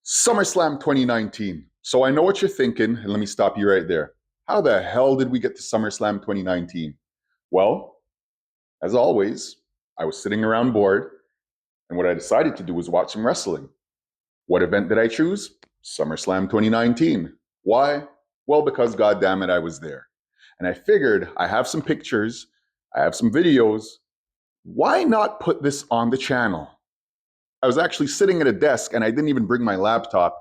SummerSlam 2019. So I know what you're thinking, and let me stop you right there. How the hell did we get to SummerSlam 2019? Well, as always, I was sitting around bored, and what I decided to do was watch some wrestling. What event did I choose? SummerSlam 2019. Why? Well, because goddamn it, I was there. And I figured I have some pictures, I have some videos. Why not put this on the channel? I was actually sitting at a desk and I didn't even bring my laptop.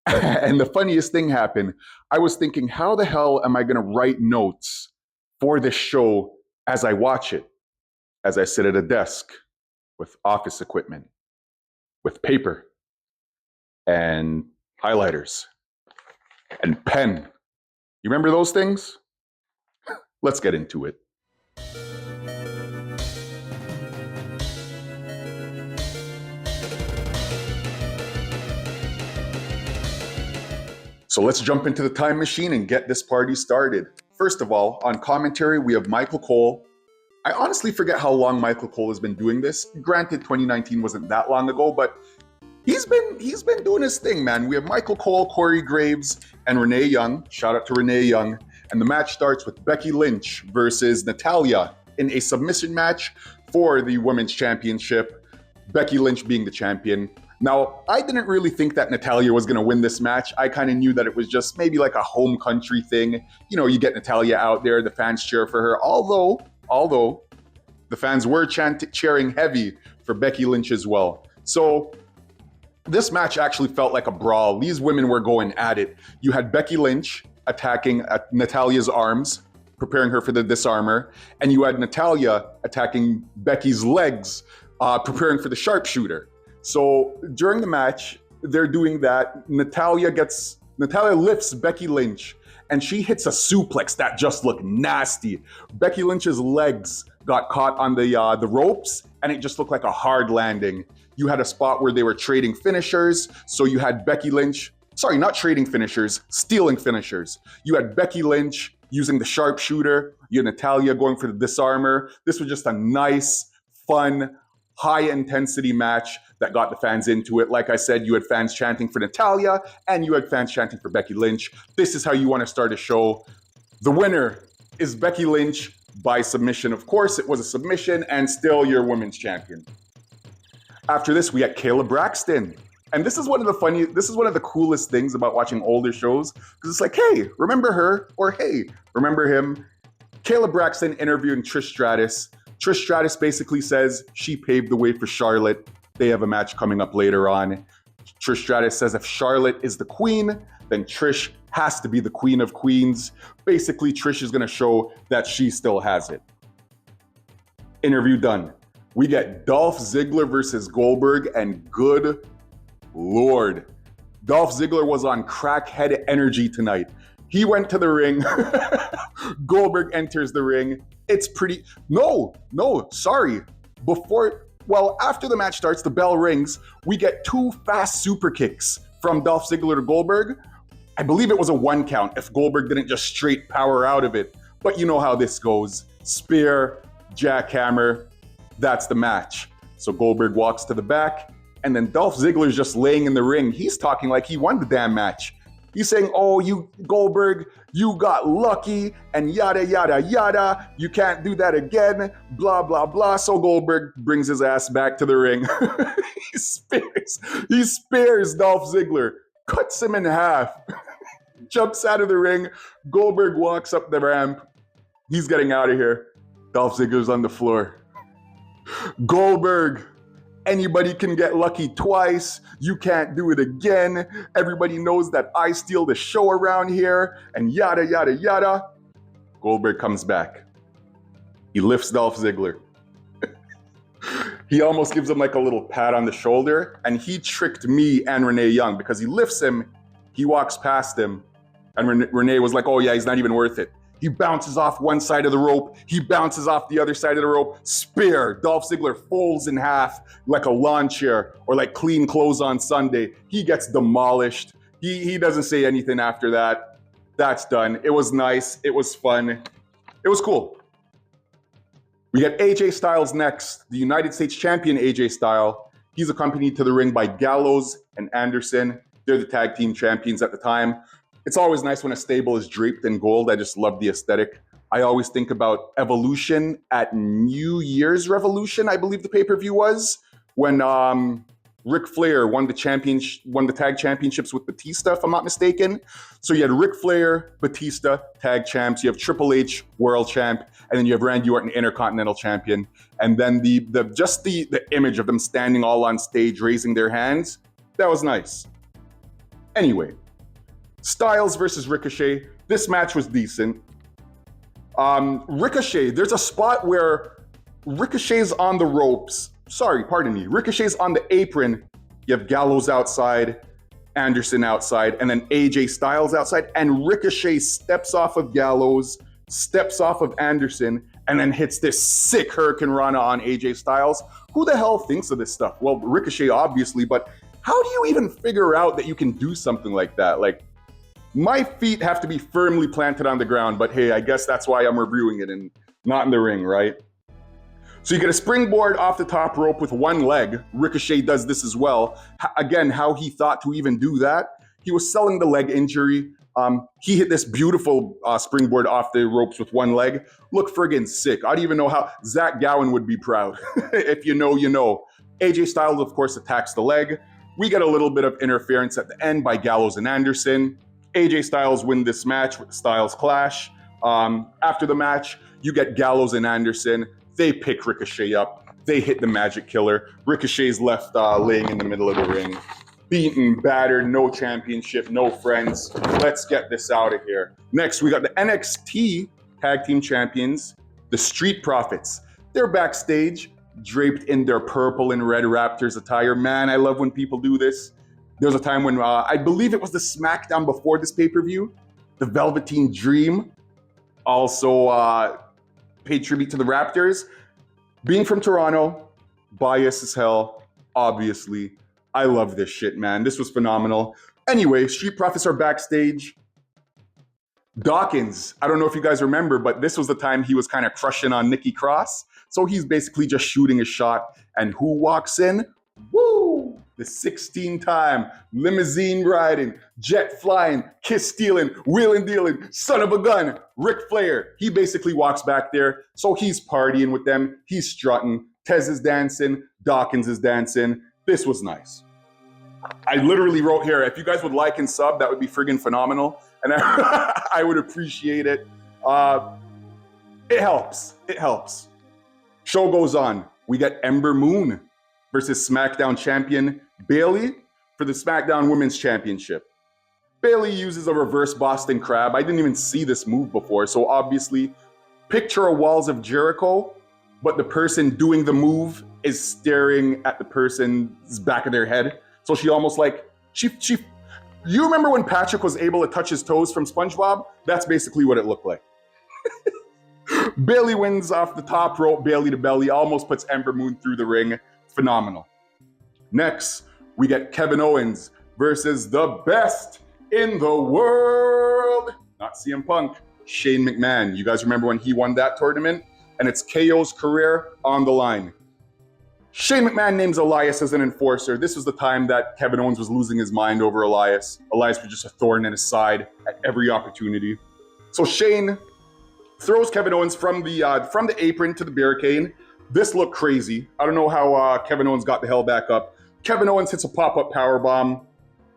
And the funniest thing happened. I was thinking, how the hell am I going to write notes for this show as I watch it? As I sit at a desk with office equipment, with paper and highlighters and pen. You remember those things? Let's get into it. So let's jump into the time machine and get this party started. First of all, on commentary, we have Michael Cole. I honestly forget how long Michael Cole has been doing this. Granted, 2019 wasn't that long ago, but he's been doing his thing, man. We have Michael Cole, Corey Graves, and Renee Young. Shout out to Renee Young. And the match starts with Becky Lynch versus Natalya in a submission match for the Women's Championship. Becky Lynch being the champion. Now, I didn't really think that Natalya was going to win this match. I kind of knew that it was just maybe like a home country thing. You know, you get Natalya out there, the fans cheer for her. Although the fans were cheering heavy for Becky Lynch as well. So this match actually felt like a brawl. These women were going at it. You had Becky Lynch attacking Natalya's arms, preparing her for the disarmer. And you had Natalya attacking Becky's legs, preparing for the sharpshooter. So during the match, they're doing that. Natalya lifts Becky Lynch and she hits a suplex that just looked nasty. Becky Lynch's legs got caught on the ropes and it just looked like a hard landing. You had a spot where they were trading finishers. So you had Becky Lynch, sorry, not trading finishers, stealing finishers. You had Becky Lynch using the sharpshooter. You had Natalya going for the disarmer. This was just a nice, fun, high-intensity match that got the fans into it. Like I said, you had fans chanting for Natalya and you had fans chanting for Becky Lynch. This is how you want to start a show. The winner is Becky Lynch by submission. Of course, it was a submission and still your women's champion. After this, we had Kayla Braxton. And this is one of the coolest things about watching older shows, because it's like, hey, remember her? Or hey, remember him? Kayla Braxton interviewing Trish Stratus. Trish Stratus basically says she paved the way for Charlotte. They have a match coming up later on. Trish Stratus says if Charlotte is the queen, then Trish has to be the queen of queens. Basically, Trish is going to show that she still has it. Interview done. We get Dolph Ziggler versus Goldberg, and good Lord, Dolph Ziggler was on crackhead energy tonight. He went to the ring. Goldberg enters the ring. It's pretty... Sorry. After the match starts, the bell rings. We get two fast super kicks from Dolph Ziggler to Goldberg. I believe it was a 1 count if Goldberg didn't just straight power out of it. But you know how this goes. Spear, jackhammer, that's the match. So Goldberg walks to the back, and then Dolph Ziggler's just laying in the ring. He's talking like he won the damn match. He's saying, oh, you, Goldberg, you got lucky, and yada, yada, yada. You can't do that again, blah, blah, blah. So Goldberg brings his ass back to the ring. He spears Dolph Ziggler, cuts him in half, jumps out of the ring. Goldberg walks up the ramp. He's getting out of here. Dolph Ziggler's on the floor. Goldberg, anybody can get lucky twice. You can't do it again. Everybody knows that I steal the show around here, and yada, yada, yada. Goldberg comes back. He lifts Dolph Ziggler. He almost gives him like a little pat on the shoulder, and he tricked me and Renee Young because he lifts him, he walks past him, and Renee was like, oh yeah, he's not even worth it. He bounces off one side of the rope. He bounces off the other side of the rope. Spear. Dolph Ziggler folds in half like a lawn chair or like clean clothes on Sunday. He gets demolished. He doesn't say anything after that. That's done. It was nice. It was fun. It was cool. We got AJ Styles next. The United States champion AJ Styles. He's accompanied to the ring by Gallows and Anderson. They're the tag team champions at the time. It's always nice when a stable is draped in gold. I just love the aesthetic. I always think about Evolution at New Year's Revolution, I believe the pay-per-view was, when Ric Flair won the tag championships with Batista, if I'm not mistaken. So you had Ric Flair, Batista, tag champs. You have Triple H, world champ, and then you have Randy Orton, intercontinental champion. And then the image of them standing all on stage, raising their hands, that was nice. Anyway, Styles versus Ricochet. This match was decent. Ricochet, there's a spot where Ricochet's on the ropes. Ricochet's on the apron. You have Gallows outside, Anderson outside, and then AJ Styles outside. And Ricochet steps off of Gallows, steps off of Anderson, and then hits this sick Hurricane Rana on AJ Styles. Who the hell thinks of this stuff? Well, Ricochet, obviously, but how do you even figure out that you can do something like that? Like, my feet have to be firmly planted on the ground, but hey, I guess that's why I'm reviewing it and not in the ring, right? So you get a springboard off the top rope with one leg. Ricochet does this as well. Again, how he thought to even do that. He was selling the leg injury. He hit this beautiful springboard off the ropes with one leg. Look friggin' sick. I don't even know how Zach Gowen would be proud. If you know, you know. AJ Styles, of course, attacks the leg. We get a little bit of interference at the end by Gallows and Anderson. AJ Styles win this match with the Styles Clash. After the match, you get Gallows and Anderson. They pick Ricochet up. They hit the Magic Killer. Ricochet's left laying in the middle of the ring. Beaten, battered, no championship, no friends. Let's get this out of here. Next, we got the NXT Tag Team Champions, the Street Profits. They're backstage, draped in their purple and red Raptors attire. Man, I love when people do this. There was a time when, I believe it was the SmackDown before this pay-per-view, the Velveteen Dream also paid tribute to the Raptors. Being from Toronto, biased as hell, obviously. I love this shit, man. This was phenomenal. Anyway, Street Profits are backstage. Dawkins, I don't know if you guys remember, but this was the time he was kind of crushing on Nikki Cross. So he's basically just shooting a shot. And who walks in? Woo! The 16-time limousine riding, jet flying, kiss stealing, wheeling dealing, son of a gun, Ric Flair. He basically walks back there. So he's partying with them. He's strutting. Tez is dancing. Dawkins is dancing. This was nice. I literally wrote here, if you guys would like and sub, that would be friggin' phenomenal. And I would appreciate it. It helps. It helps. Show goes on. We got Ember Moon versus SmackDown champion Bayley for the SmackDown Women's Championship. Bayley uses a reverse Boston Crab. I didn't even see this move before. So obviously, picture a Walls of Jericho, but the person doing the move is staring at the person's back of their head. So she almost like, you remember when Patrick was able to touch his toes from SpongeBob? That's basically what it looked like. Bayley wins off the top rope, Bayley to belly, almost puts Ember Moon through the ring. Phenomenal. Next, we get Kevin Owens versus the best in the world. Not CM Punk, Shane McMahon. You guys remember when he won that tournament? And it's KO's career on the line. Shane McMahon names Elias as an enforcer. This was the time that Kevin Owens was losing his mind over Elias. Elias was just a thorn in his side at every opportunity. So Shane throws Kevin Owens from the apron to the barricade. This looked crazy. I don't know how Kevin Owens got the hell back up. Kevin Owens hits a pop-up powerbomb.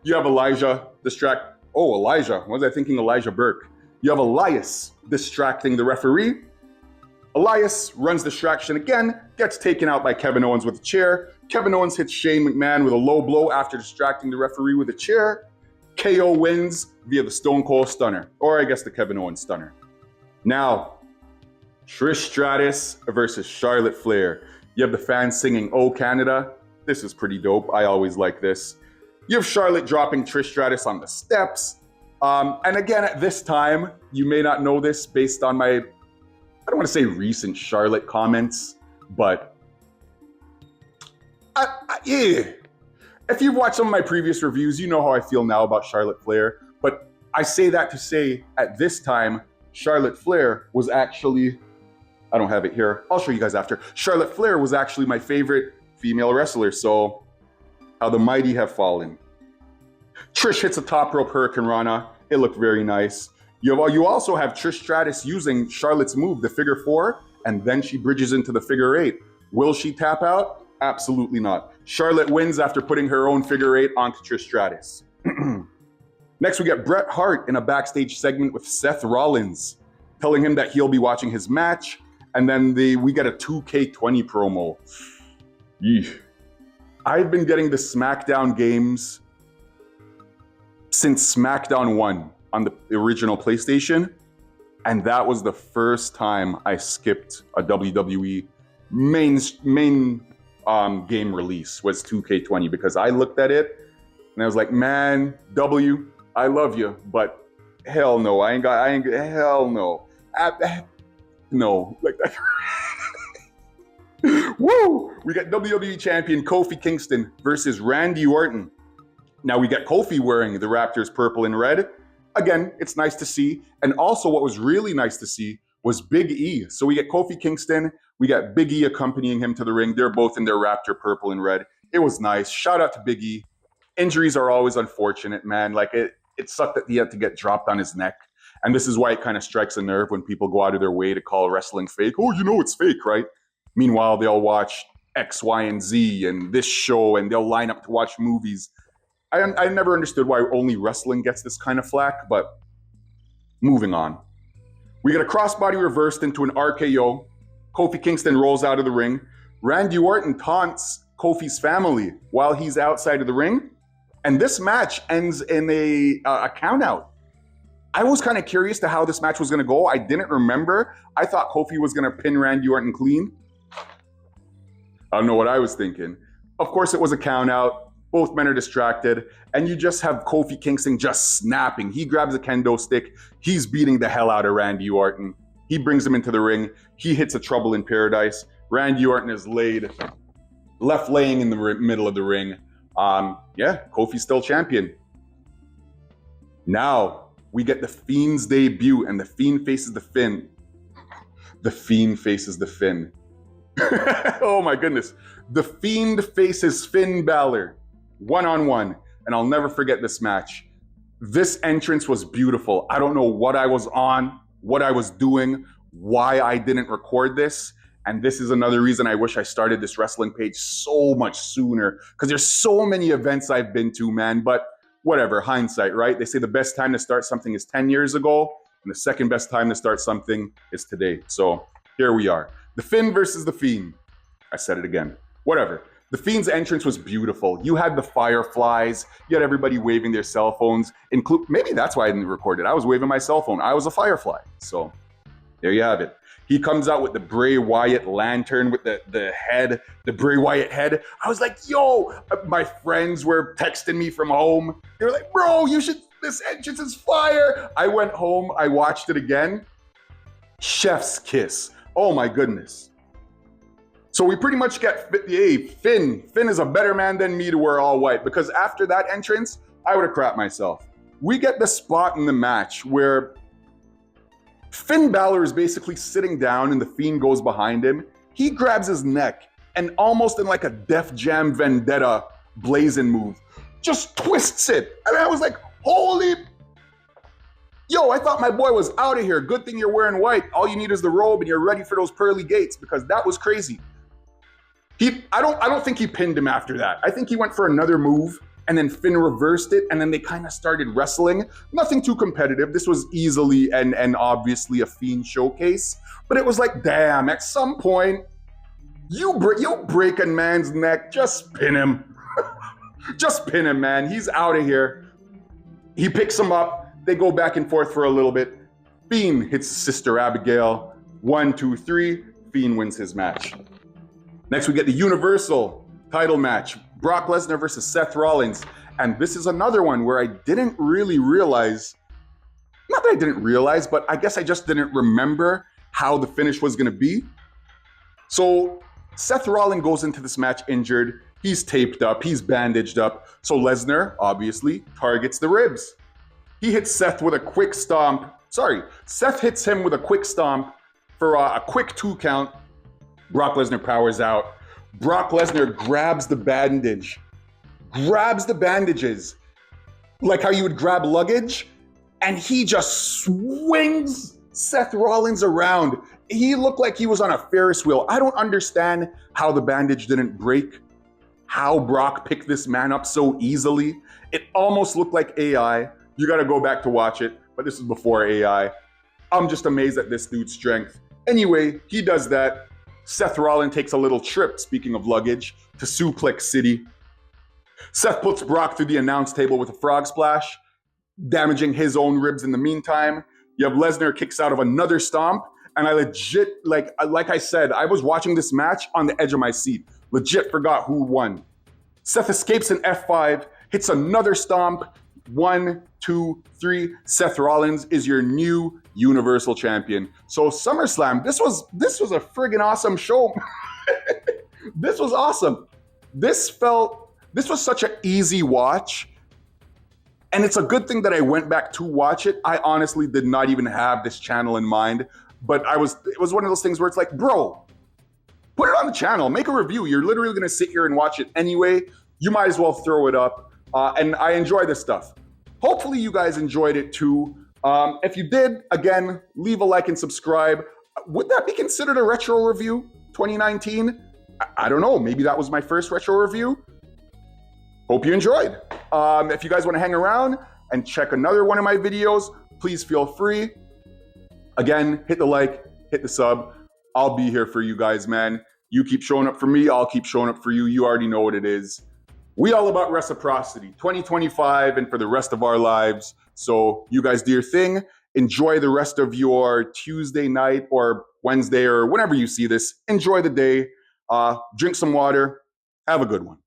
You have Elijah distract. Oh, Elijah. What was I thinking? Elijah Burke. You have Elias distracting the referee. Elias runs distraction again, gets taken out by Kevin Owens with a chair. Kevin Owens hits Shane McMahon with a low blow after distracting the referee with a chair. KO wins via the Stone Cold Stunner, or I guess the Kevin Owens Stunner. Now, Trish Stratus versus Charlotte Flair. You have the fans singing "Oh Canada." This is pretty dope. I always like this. You have Charlotte dropping Trish Stratus on the steps. And again, at this time, you may not know this based on my, I don't want to say recent Charlotte comments, but yeah. If you've watched some of my previous reviews, you know how I feel now about Charlotte Flair. But I say that to say, at this time, Charlotte Flair was actually, I don't have it here. I'll show you guys after. Charlotte Flair was actually my favorite female wrestler. So how the mighty have fallen. Trish hits a top rope Hurricane Rana. It looked very nice. You also have Trish Stratus using Charlotte's move, the figure four, and then she bridges into the figure eight. Will she tap out? Absolutely not. Charlotte wins after putting her own figure eight onto Trish Stratus. Next, we get Bret Hart in a backstage segment with Seth Rollins, telling him that he'll be watching his match, and then we get a 2K20 promo. Yeesh. I've been getting the SmackDown games since SmackDown 1 on the original PlayStation, and that was the first time I skipped a WWE main game release was 2K20, because I looked at it and I was like, man, I love you, but hell no, hell no. No, like that. Woo! We got WWE Champion Kofi Kingston versus Randy Orton. Now we get Kofi wearing the Raptors purple and red. Again, it's nice to see. And also what was really nice to see was Big E. So we get Kofi Kingston, we got Big E accompanying him to the ring. They're both in their Raptor purple and red. It was nice. Shout out to Big E. Injuries are always unfortunate, man. Like it sucked that he had to get dropped on his neck. And this is why it kind of strikes a nerve when people go out of their way to call wrestling fake. Oh, you know it's fake, right? Meanwhile, they'll watch X, Y, and Z and this show, and they'll line up to watch movies. I never understood why only wrestling gets this kind of flack, but moving on. We get a crossbody reversed into an RKO. Kofi Kingston rolls out of the ring. Randy Orton taunts Kofi's family while he's outside of the ring. And this match ends in a count out. I was kind of curious to how this match was going to go. I didn't remember. I thought Kofi was going to pin Randy Orton clean. I don't know what I was thinking. Of course, it was a count out. Both men are distracted. And you just have Kofi Kingston just snapping. He grabs a kendo stick. He's beating the hell out of Randy Orton. He brings him into the ring. He hits a Trouble in Paradise. Randy Orton is left laying in the middle of the ring. Kofi's still champion. Now, we get the Fiend's debut, and the Fiend faces the Finn. The Fiend faces the Finn. Oh my goodness. The Fiend faces Finn Balor, one-on-one, and I'll never forget this match. This entrance was beautiful. I don't know what I was on, what I was doing, why I didn't record this. And this is another reason I wish I started this wrestling page so much sooner, because there's so many events I've been to, man. But whatever, hindsight, right? They say the best time to start something is 10 years ago, and the second best time to start something is today. So here we are. The Finn versus the Fiend. I said it again. Whatever. The Fiend's entrance was beautiful. You had the fireflies. You had everybody waving their cell phones. Maybe that's why I didn't record it. I was waving my cell phone. I was a firefly. So there you have it. He comes out with the Bray Wyatt lantern with the head, the Bray Wyatt head. I was like, yo, my friends were texting me from home. They were like, bro, this entrance is fire. I went home, I watched it again. Chef's kiss. Oh my goodness. So we pretty much get, Finn is a better man than me to wear all white, because after that entrance, I would have crapped myself. We get the spot in the match where Finn Balor is basically sitting down and the Fiend goes behind him. He grabs his neck and almost in like a Def Jam Vendetta blazing move, just twists it. And I was like, holy, yo, I thought my boy was out of here. Good thing you're wearing white. All you need is the robe and you're ready for those pearly gates, because that was crazy. I don't think he pinned him after that. I think he went for another move, and then Finn reversed it, and then they kind of started wrestling. Nothing too competitive. This was easily and obviously a Fiend showcase, but it was like, damn, at some point, you break a man's neck, just pin him. Just pin him, man. He's out of here. He picks him up. They go back and forth for a little bit. Fiend hits Sister Abigail. 1, 2, 3. Fiend wins his match. Next, we get the Universal title match. Brock Lesnar versus Seth Rollins. And this is another one where I didn't really realize, not that I didn't realize, but I guess I just didn't remember how the finish was going to be. So Seth Rollins goes into this match injured. He's taped up. He's bandaged up. So Lesnar, obviously, targets the ribs. He hits Seth with a quick stomp. Seth hits him with a quick stomp for a quick 2 count. Brock Lesnar powers out. Brock Lesnar grabs the bandages, like how you would grab luggage, and he just swings Seth Rollins around. He looked like he was on a Ferris wheel. I don't understand how the bandage didn't break, how Brock picked this man up so easily. It almost looked like AI. You got to go back to watch it, but this is before AI. I'm just amazed at this dude's strength. Anyway, he does that. Seth Rollins takes a little trip, speaking of luggage, to Suplex City. Seth puts Brock through the announce table with a frog splash, damaging his own ribs in the meantime. You have Lesnar kicks out of another stomp, and I legit, like I said, I was watching this match on the edge of my seat. Legit forgot who won. Seth escapes an F5, hits another stomp. 1, 2, 3. Seth Rollins is your new Universal Champion. So SummerSlam, this was a friggin' awesome show. This was awesome. This was such an easy watch. And it's a good thing that I went back to watch it. I honestly did not even have this channel in mind, but it was one of those things where it's like, bro, put it on the channel, make a review. You're literally gonna sit here and watch it anyway. You might as well throw it up. And I enjoy this stuff. Hopefully you guys enjoyed it too. If you did, again, leave a like and subscribe. Would that be considered a retro review, 2019? I don't know, maybe that was my first retro review. Hope you enjoyed. If you guys want to hang around and check another one of my videos, please feel free. Again, hit the like, hit the sub. I'll be here for you guys, man. You keep showing up for me, I'll keep showing up for you. You already know what it is. We all about reciprocity, 2025 and for the rest of our lives. So you guys do your thing. Enjoy the rest of your Tuesday night or Wednesday or whenever you see this. Enjoy the day. Drink some water. Have a good one.